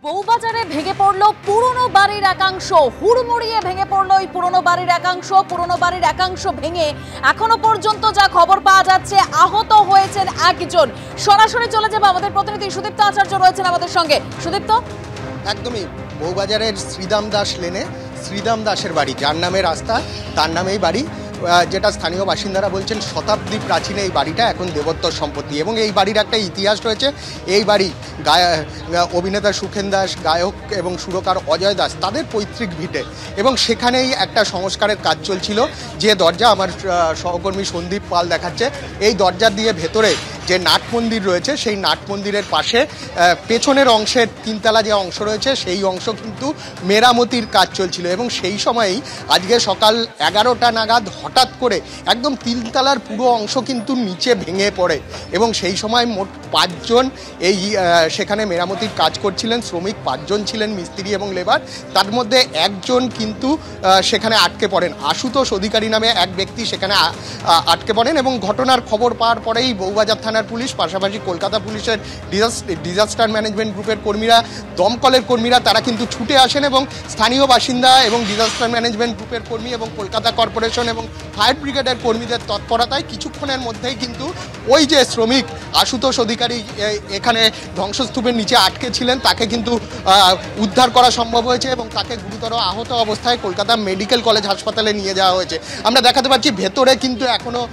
বউবাজারে ভেঙে পড়ল পুরনো বাড়ির একাংশ। হুড়মুড়িয়ে ভেঙে পড়ল এই পুরনো বাড়ির একাংশ। পুরনো বাড়ির একাংশ ভেঙে এখনো পর্যন্ত যা খবর পাওয়া যাচ্ছে আহত হয়েছেন একজন। সরাসরি চলে যাবে আমাদের প্রতিনিধি সুদীপ্ত আচার্য রয়েছেন আমাদের সঙ্গে। সুদীপ্ত, একদমই বউবাজারের শ্রীদাম দাস লেনে শ্রীদাম দাসের বাড়ি, যার নামে রাস্তা তার নামেই বাড়ি, যেটা স্থানীয় বাসিন্দারা বলছেন শতাব্দী প্রাচীন এই বাড়িটা এখন দেবোত্তর সম্পত্তি এবং এই বাড়ির একটা ইতিহাস রয়েছে। এই বাড়ি অভিনেতা সুখেন দাস, গায়ক এবং সুরকার অজয় দাস তাদের পৈতৃক ভিটে এবং সেখানেই একটা সংস্কারের কাজ চলছিল। যে দরজা আমার সহকর্মী সন্দীপ পাল দেখাচ্ছে, এই দরজা দিয়ে ভেতরে যে নাট মন্দির রয়েছে সেই নাট মন্দিরের পাশে পেছনের অংশের তিনতলা যে অংশ রয়েছে সেই অংশ কিন্তু মেরামতির কাজ চলছিল এবং সেই সময়েই আজকে সকাল 11টা নাগাদ হঠাৎ করে একদম তিনতলার পুরো অংশ কিন্তু নিচে ভেঙে পড়ে এবং সেই সময় মোট 5 জন এই সেখানে মেরামতির কাজ করছিলেন। শ্রমিক 5 জন ছিলেন, মিস্ত্রি এবং লেবার। তার মধ্যে একজন কিন্তু সেখানে আটকে পড়েন। আশুতোষ অধিকারী নামে এক ব্যক্তি সেখানে আটকে পড়েন এবং ঘটনার খবর পাওয়ার পরেই বউবাজার থানার পুলিশ, পাশাপাশি কলকাতা পুলিশের ডিজাস্টার ম্যানেজমেন্ট গ্রুপের কর্মীরা, দমকলের কর্মীরা তারা কিন্তু ছুটে আসেন এবং স্থানীয় বাসিন্দা এবং ডিজাস্টার ম্যানেজমেন্ট গ্রুপের কর্মী এবং কলকাতা কর্পোরেশন এবং ফায়ার ব্রিগেডের কর্মীদের তৎপরতায় কিছুক্ষণের মধ্যেই কিন্তু ওই যে শ্রমিক আশুতোষ অধিকারী এখানে ধ্বংসস্তূপের নিচে আটকে ছিলেন তাকে কিন্তু উদ্ধার করা সম্ভব হয়েছে এবং তাকে গুরুতর আহত অবস্থায় কলকাতা মেডিকেল কলেজ হাসপাতালে নিয়ে যাওয়া হয়েছে। আমরা দেখাতে পাচ্ছি ভেতরে কিন্তু এখনও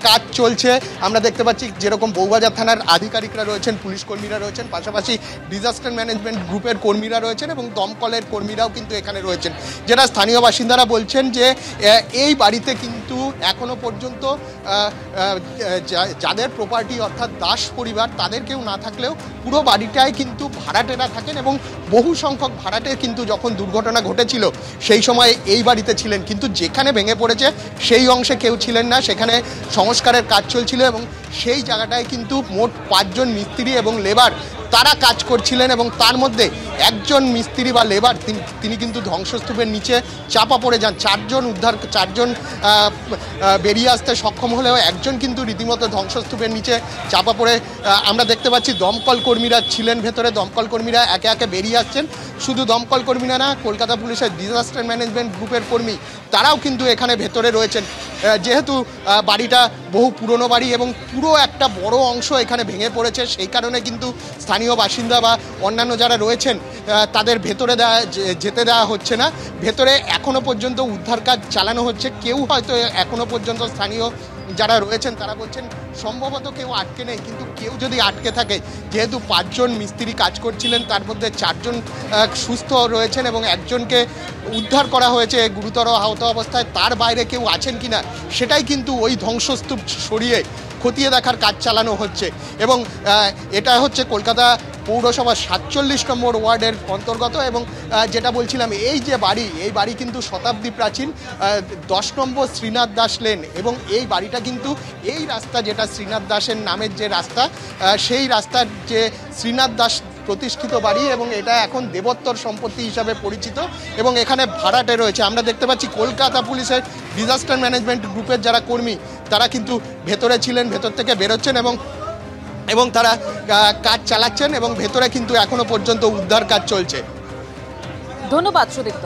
কাজ চলছে। আমরা দেখতে পাচ্ছি যেরকম বউবাজার থানার আধিকারিকরা রয়েছেন, পুলিশ কর্মীরা রয়েছেন, পাশাপাশি ডিজাস্টার ম্যানেজমেন্ট গ্রুপের কর্মীরা রয়েছেন এবং দমকলের কর্মীরাও কিন্তু এখানে রয়েছেন। যেটা স্থানীয় বাসিন্দারা বলছেন যে এই বাড়িতে কিন্তু এখনো পর্যন্ত যাদের প্রপার্টি অর্থাৎ দাস পরিবার তাদের কেউ না থাকলেও পুরো বাড়িটায় কিন্তু ভাড়াটেরা থাকেন এবং বহু সংখ্যক ভাড়াটে কিন্তু যখন দুর্ঘটনা ঘটেছিল সেই সময় এই বাড়িতে ছিলেন, কিন্তু যেখানে ভেঙে পড়েছে সেই অংশে কেউ ছিলেন না। সেখানে সংস্কারের কাজ চলছিল এবং সেই জায়গাটায় কিন্তু মোট 5 জন মিস্ত্রি এবং লেবার তারা কাজ করছিলেন এবং তার মধ্যে একজন মিস্ত্রি বা লেবার তিনি কিন্তু ধ্বংসস্তূপের নিচে চাপা পড়ে যান। 4 জন বেরিয়ে আসতে সক্ষম হলেও একজন কিন্তু রীতিমতো ধ্বংসস্তূপের নিচে চাপা পড়ে। আমরা দেখতে পাচ্ছি দমকল কর্মীরা ছিলেন ভেতরে, দমকল কর্মীরা একে একে বেরিয়ে আসছেন। শুধু দমকল কর্মীরা না, কলকাতা পুলিশের ডিজাস্টার ম্যানেজমেন্ট গ্রুপের কর্মী তারাও কিন্তু এখানে ভেতরে রয়েছেন। যেহেতু বাড়িটা বহু পুরনো বাড়ি এবং পুরো একটা বড় অংশ এখানে ভেঙে পড়েছে, সেই কারণে কিন্তু স্থানীয় বাসিন্দা বা অন্যান্য যারা রয়েছেন তাদের ভেতরে যেতে দেওয়া হচ্ছে না। ভেতরে এখনও পর্যন্ত উদ্ধার কাজ চালানো হচ্ছে। কেউ হয়তো এখনও পর্যন্ত স্থানীয় যারা রয়েছেন তারা বলছেন সম্ভবত কেউ আটকে নেই, কিন্তু কেউ যদি আটকে থাকে, যেহেতু 5 জন মিস্ত্রি কাজ করছিলেন তার মধ্যে 4 জন সুস্থ রয়েছেন এবং একজনকে উদ্ধার করা হয়েছে গুরুতর আহত অবস্থায়, তার বাইরে কেউ আছেন কিনা সেটাই কিন্তু ওই ধ্বংসস্তূপ সরিয়ে খতিয়ে দেখার কাজ চালানো হচ্ছে। এবং এটা হচ্ছে কলকাতা পৌরসভার 47 নম্বর ওয়ার্ডের অন্তর্গত এবং যেটা বলছিলাম এই যে বাড়ি, এই বাড়ি কিন্তু শতাব্দী প্রাচীন, 10 নম্বর শ্রীনাথ দাস লেন এবং এই বাড়িটা কিন্তু এই রাস্তা যেটা শ্রীনাথ দাসের নামের যে রাস্তা, সেই রাস্তার যে শ্রীনাথ দাস প্রতিষ্ঠিত বাড়ি এবং এটা এখন দেবোত্তর সম্পত্তি হিসাবে পরিচিত এবং এখানে ভাড়াটে রয়েছে। আমরা দেখতে পাচ্ছি কলকাতা পুলিশের ডিজাস্টার ম্যানেজমেন্ট গ্রুপের যারা কর্মী তারা কিন্তু ভেতরে ছিলেন, ভেতর থেকে বেরোচ্ছেন এবং তারা কাজ চালাচ্ছেন এবং ভেতরে কিন্তু এখনো পর্যন্ত উদ্ধার কাজ চলছে। ধন্যবাদ সুদীপ্ত।